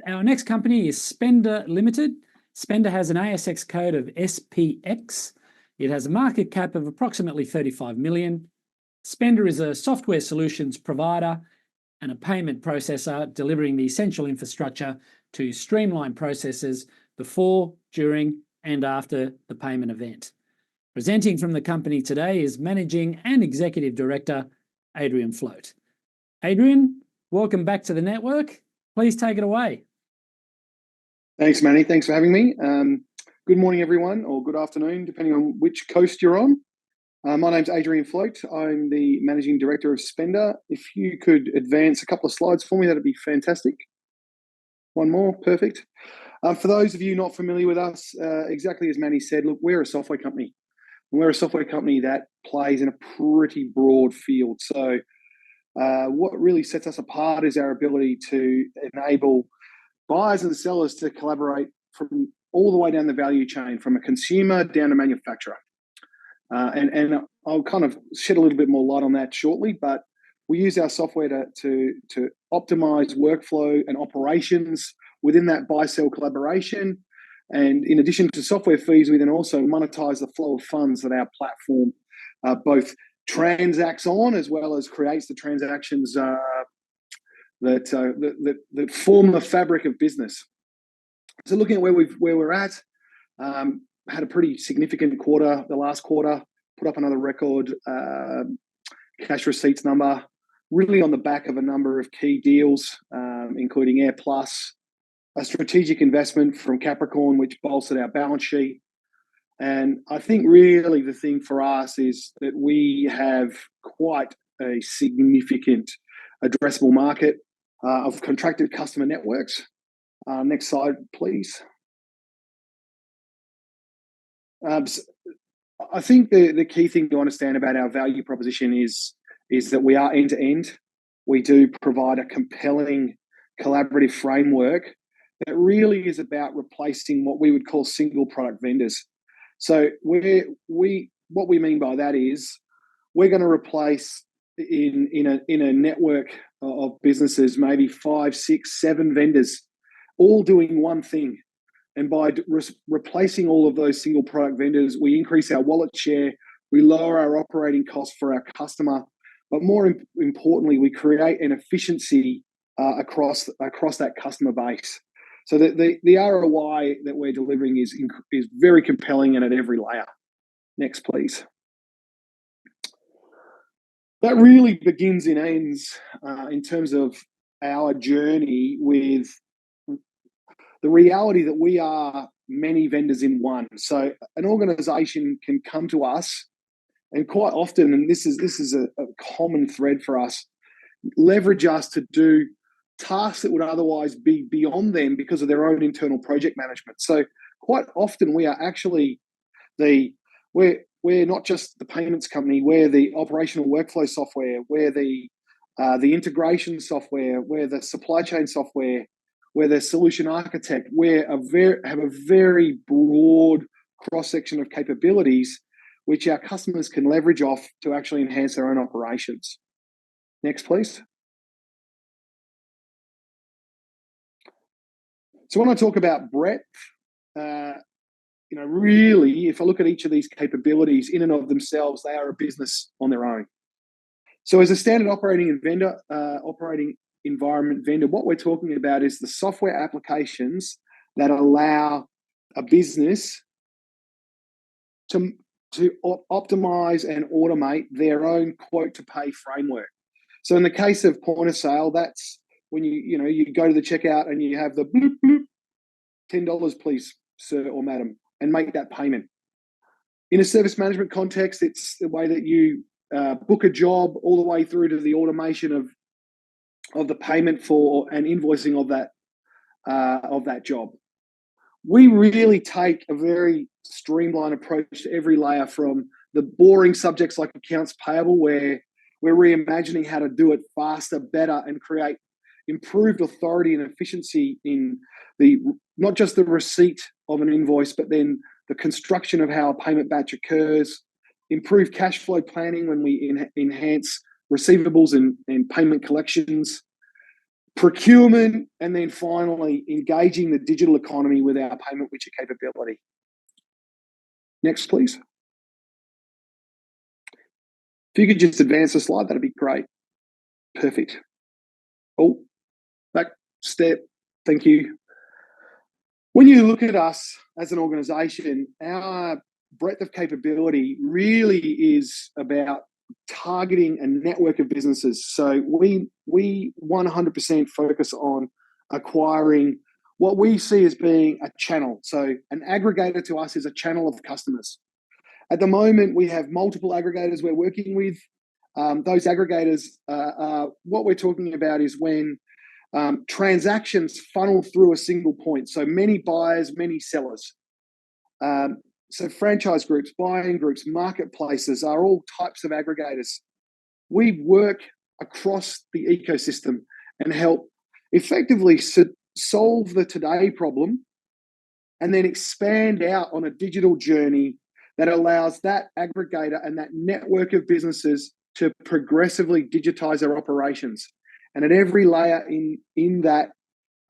Our next company is Spenda Limited. Spenda has an ASX code of SPX. It has a market cap of approximately 35 million. Spenda is a software solutions provider and a payment processor delivering the essential infrastructure to streamline processes before, during, and after the payment event. Presenting from the company today is Managing and Executive Director, Adrian Floate. Adrian, welcome back to the network. Please take it away. Thanks, Manny. Thanks for having me. Good morning, everyone, or good afternoon, depending on which coast you're on. My name's Adrian Floate. I'm the Managing Director of Spenda. If you could advance a couple of slides for me, that'd be fantastic. One more, perfect. For those of you not familiar with us, exactly as Manny said, look, we're a software company. We're a software company that plays in a pretty broad field. So what really sets us apart is our ability to enable buyers and sellers to collaborate from all the way down the value chain, from a consumer down to manufacturer. And I'll kind of shed a little bit more light on that shortly, but we use our software to optimize workflow and operations within that buy-sell collaboration. And in addition to software fees, we then also monetize the flow of funds that our platform both transacts on as well as creates the transactions that form the fabric of business. So looking at where we're at, had a pretty significant quarter. The last quarter put up another record cash receipts number, really on the back of a number of key deals, including Air Plus, a strategic investment from Capricorn, which bolstered our balance sheet. And I think really the thing for us is that we have quite a significant addressable market of contracted customer networks. Next slide, please. I think the key thing to understand about our value proposition is that we are end-to-end. We do provide a compelling collaborative framework that really is about replacing what we would call single product vendors. So what we mean by that is we're going to replace in a network of businesses maybe 5, 6, 7 vendors all doing one thing. And by replacing all of those single product vendors, we increase our wallet share, we lower our operating costs for our customer, but more importantly, we create an efficiency across that customer base. So the ROI that we're delivering is very compelling and at every layer. Next, please. That really begins and ends in terms of our journey with the reality that we are many vendors in one. So an organization can come to us and quite often, and this is a common thread for us, leverage us to do tasks that would otherwise be beyond them because of their own internal project management. So quite often we are actually we're not just the payments company, we're the operational workflow software, we're the integration software, we're the supply chain software, we're the solution architect. We have a very broad cross-section of capabilities which our customers can leverage off to actually enhance their own operations. Next, please. So when I talk about breadth, really, if I look at each of these capabilities in and of themselves, they are a business on their own. So as a standard operating environment vendor, what we're talking about is the software applications that allow a business to optimize and automate their own quote-to-pay framework. So in the case of point of sale, that's when you go to the checkout and you have the bloop, bloop, $10, please, sir or madam, and make that payment. In a service management context, it's the way that you book a job all the way through to the automation of the payment for and invoicing of that job. We really take a very streamlined approach to every layer, from the boring subjects like accounts payable, where we're reimagining how to do it faster, better, and create improved authority and efficiency in not just the receipt of an invoice, but then the construction of how a payment batch occurs, improve cash flow planning when we enhance receivables and payment collections, procurement, and then finally engaging the digital economy with our payment widget capability. Next, please. If you could just advance the slide, that'd be great. Perfect. Oh, back step. Thank you. When you look at us as an organisation, our breadth of capability really is about targeting a network of businesses. So we 100% focus on acquiring what we see as being a channel. So an aggregator to us is a channel of customers. At the moment, we have multiple aggregators we're working with. Those aggregators, what we're talking about is when transactions funnel through a single point. So many buyers, many sellers. So franchise groups, buying groups, marketplaces are all types of aggregators. We work across the ecosystem and help effectively solve the today problem and then expand out on a digital journey that allows that aggregator and that network of businesses to progressively digitize their operations. And at every layer in that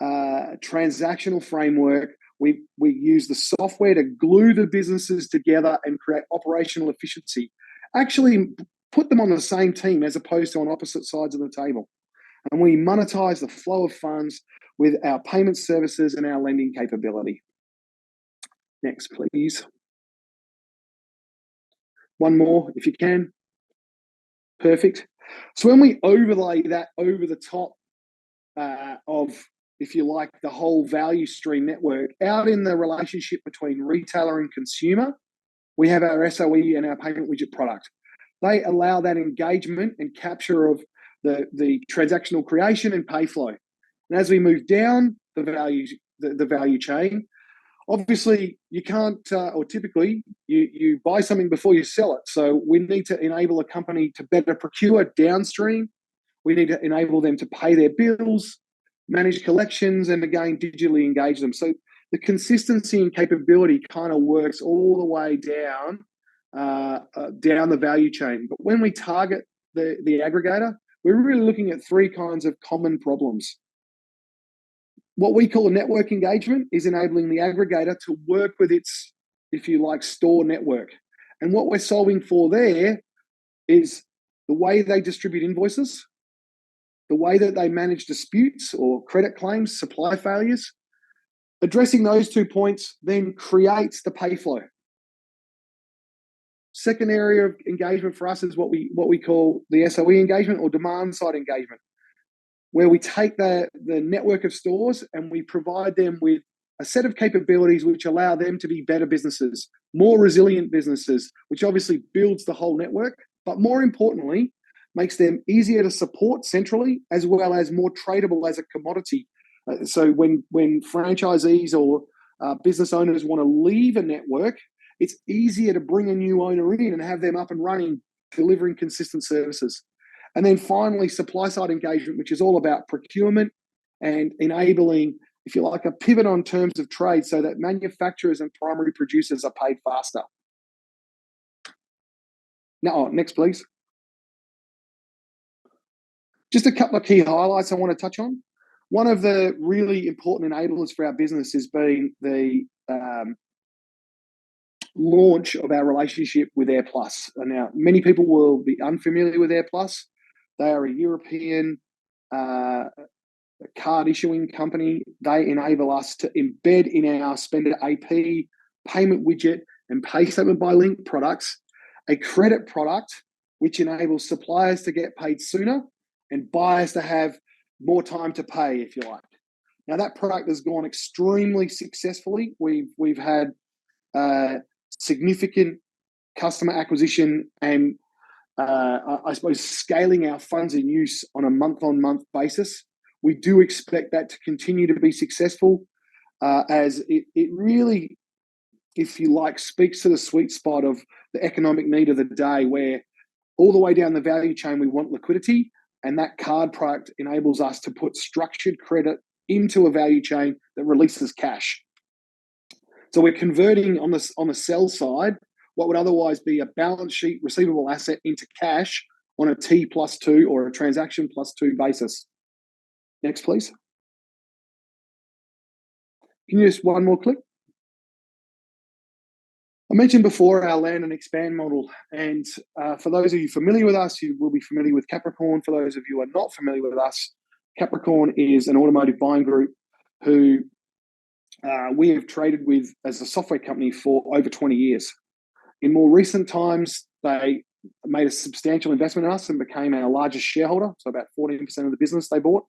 transactional framework, we use the software to glue the businesses together and create operational efficiency. Actually put them on the same team as opposed to on opposite sides of the table. And we monetize the flow of funds with our payment services and our lending capability. Next, please. One more, if you can. Perfect. So when we overlay that over the top of, if you like, the whole value stream network, out in the relationship between retailer and consumer, we have our SOE and our payment widget product. They allow that engagement and capture of the transactional creation and pay flow. And as we move down the value chain, obviously you can't, or typically you buy something before you sell it. So we need to enable a company to better procure downstream. We need to enable them to pay their bills, manage collections, and again, digitally engage them. So the consistency and capability kind of works all the way down the value chain. But when we target the aggregator, we're really looking at three kinds of common problems. What we call a network engagement is enabling the aggregator to work with its, if you like, store network. And what we're solving for there is the way they distribute invoices, the way that they manage disputes or credit claims, supply failures. Addressing those 2 points then creates the pay flow. Second area of engagement for us is what we call the SOE engagement or demand side engagement, where we take the network of stores and we provide them with a set of capabilities which allow them to be better businesses, more resilient businesses, which obviously builds the whole network, but more importantly, makes them easier to support centrally as well as more tradable as a commodity. So when franchisees or business owners want to leave a network, it's easier to bring a new owner in and have them up and running, delivering consistent services. And then finally, supply side engagement, which is all about procurement and enabling, if you like, a pivot on terms of trade so that manufacturers and primary producers are paid faster. Now, next, please. Just a couple of key highlights I want to touch on. One of the really important enablers for our business has been the launch of our relationship with AirPlus. And now, many people will be unfamiliar with AirPlus. They are a European card issuing company. They enable us to embed in our Spenda AP, payment widget, and pay statement by link products a credit product which enables suppliers to get paid sooner and buyers to have more time to pay, if you like. Now that product has gone extremely successfully. We've had significant customer acquisition and I suppose scaling our funds in use on a month-on-month basis. We do expect that to continue to be successful as it really, if you like, speaks to the sweet spot of the economic need of the day, where all the way down the value chain we want liquidity, and that card product enables us to put structured credit into a value chain that releases cash. So we're converting on the sell side what would otherwise be a balance sheet receivable asset into cash on a T+2 or a transaction +2 basis. Next, please. Can you just one more click? I mentioned before our land and expand model, and for those of you familiar with us, you will be familiar with Capricorn. For those of you who are not familiar with us, Capricorn is an automotive buying group who we have traded with as a software company for over 20 years. In more recent times, they made a substantial investment in us and became our largest shareholder, so about 14% of the business they bought,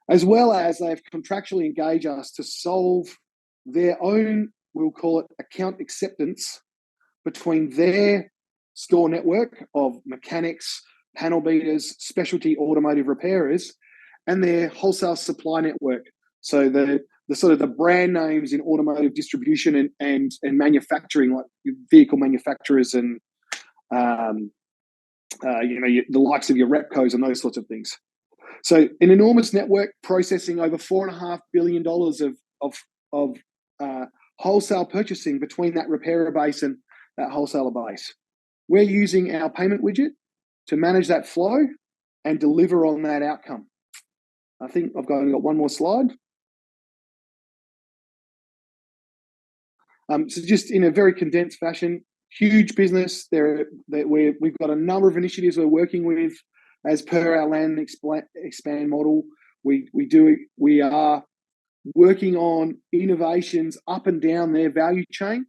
as well as they've contractually engaged us to solve their own, we'll call it account acceptance, between their store network of mechanics, panel beaters, specialty automotive repairers, and their wholesale supply network. So the sort of the brand names in automotive distribution and manufacturing, like vehicle manufacturers and the likes of your Repcos and those sorts of things. So an enormous network processing over $4.5 billion of wholesale purchasing between that repairer base and that wholesaler base. We're using our payment widget to manage that flow and deliver on that outcome. I think I've got one more slide. So just in a very condensed fashion, huge business. We've got a number of initiatives we're working with as per our land and expand model. We are working on innovations up and down their value chain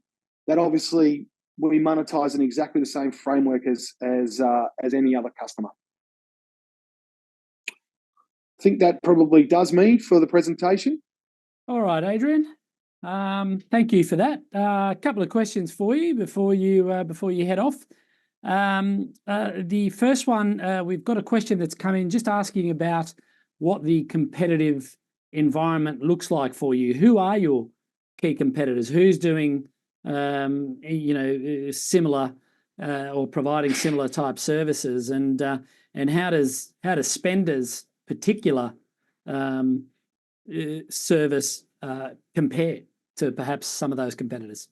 that obviously we monetize in exactly the same framework as any other customer. I think that probably does me for the presentation. All right, Adrian. Thank you for that. A couple of questions for you before you head off. The first one, we've got a question that's come in just asking about what the competitive environment looks like for you. Who are your key competitors? Who's doing similar or providing similar type services, and how does Spenda's particular service compare to perhaps some of those competitors?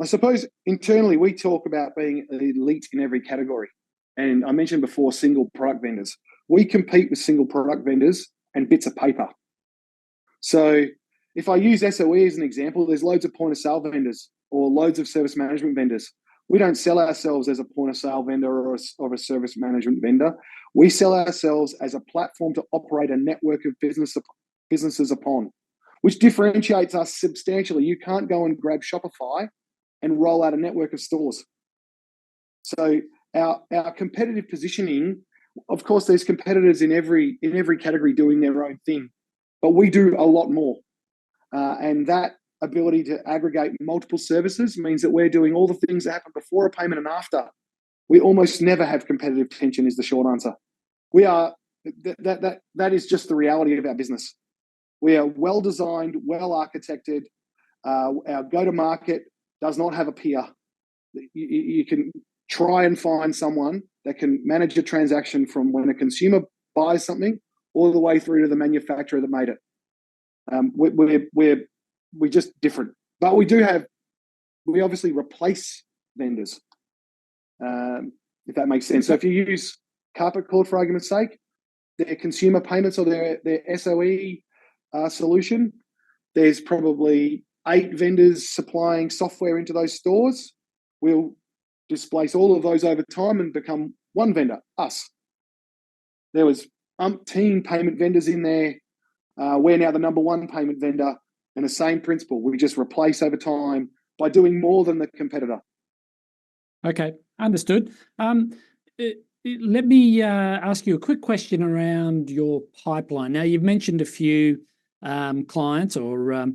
I suppose internally we talk about being elite in every category. And I mentioned before single product vendors. We compete with single product vendors and bits of paper. So if I use SOE as an example, there's loads of point of sale vendors or loads of service management vendors. We don't sell ourselves as a point of sale vendor or a service management vendor. We sell ourselves as a platform to operate a network of businesses upon, which differentiates us substantially. You can't go and grab Shopify and roll out a network of stores. So our competitive positioning, of course, there's competitors in every category doing their own thing, but we do a lot more. And that ability to aggregate multiple services means that we're doing all the things that happen before a payment and after. We almost never have competitive tension is the short answer. We are, that is just the reality of our business. We are well designed, well architected. Our go-to-market does not have a peer. You can try and find someone that can manage a transaction from when a consumer buys something all the way through to the manufacturer that made it. We're just different. But we obviously replace vendors, if that makes sense. So if you use Carpet Cord, for argument's sake, their consumer payments or their SOE solution, there's probably 8 vendors supplying software into those stores. We'll displace all of those over time and become one vendor, us. There was umpteen payment vendors in there. We're now the number one payment vendor, and the same principle. We just replace over time by doing more than the competitor. Okay, understood. Let me ask you a quick question around your pipeline. Now, you've mentioned a few clients or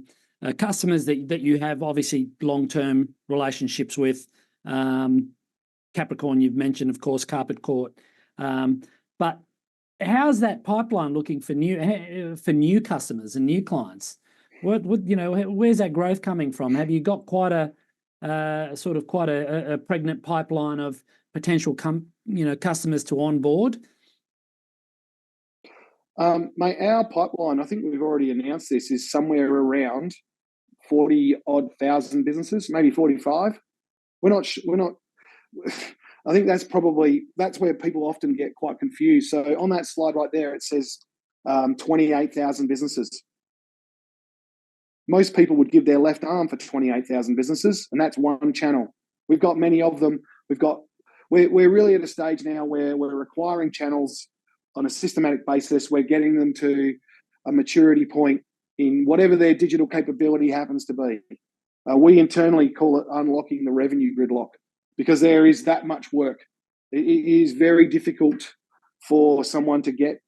customers that you have obviously long-term relationships with. Capricorn, you've mentioned, of course, Carpet Court. But how's that pipeline looking for new customers and new clients? Where's that growth coming from? Have you got quite a pregnant pipeline of potential customers to onboard? Mate, our pipeline, I think we've already announced this, is somewhere around 40-odd thousand businesses, maybe 45. We're not. I think that's where people often get quite confused. So on that slide right there, it says 28,000 businesses. Most people would give their left arm for 28,000 businesses, and that's one channel. We've got many of them. We're really at a stage now where we're acquiring channels on a systematic basis. We're getting them to a maturity point in whatever their digital capability happens to be. We internally call it unlocking the revenue gridlock, because there is that much work. It is very difficult for someone to get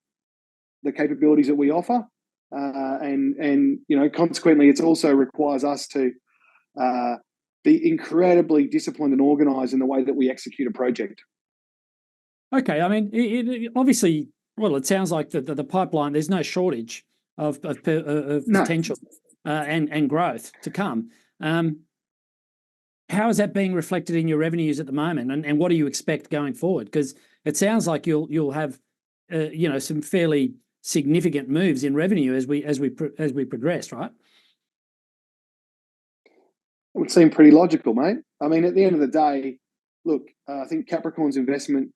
the capabilities that we offer, and consequently, it also requires us to be incredibly disciplined and organised in the way that we execute a project. Okay, I mean, it obviously, well, it sounds like the pipeline. There's no shortage of potential and growth to come. How is that being reflected in your revenues at the moment, and what do you expect going forward? Because it sounds like you'll have some fairly significant moves in revenue as we progress, right? It would seem pretty logical, mate. I mean, at the end of the day, look, I think Capricorn's investment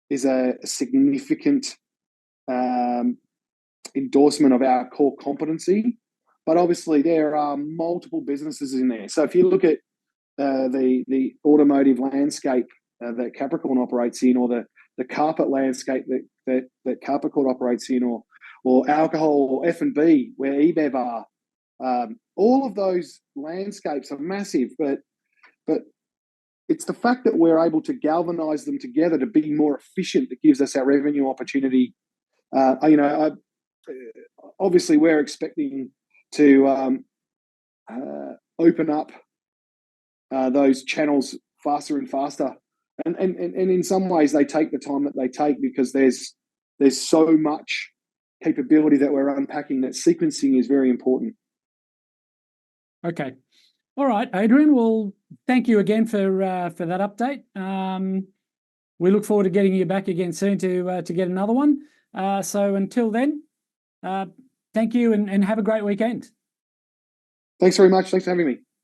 is a significant endorsement of our core competency, but obviously there are multiple businesses in there. So if you look at the automotive landscape that Capricorn operates in, or the carpet landscape that Capricorn operates in, or alcohol or F&B where EBEV are, all of those landscapes are massive, but it's the fact that we're able to galvanize them together to be more efficient that gives us our revenue opportunity. Obviously, we're expecting to open up those channels faster and faster, and in some ways they take the time that they take because there's so much capability that we're unpacking that sequencing is very important. Okay. All right, Adrian. Well, thank you again for that update. We look forward to getting you back again soon to get another one. So until then, thank you and have a great weekend. Thanks very much. Thanks for having me.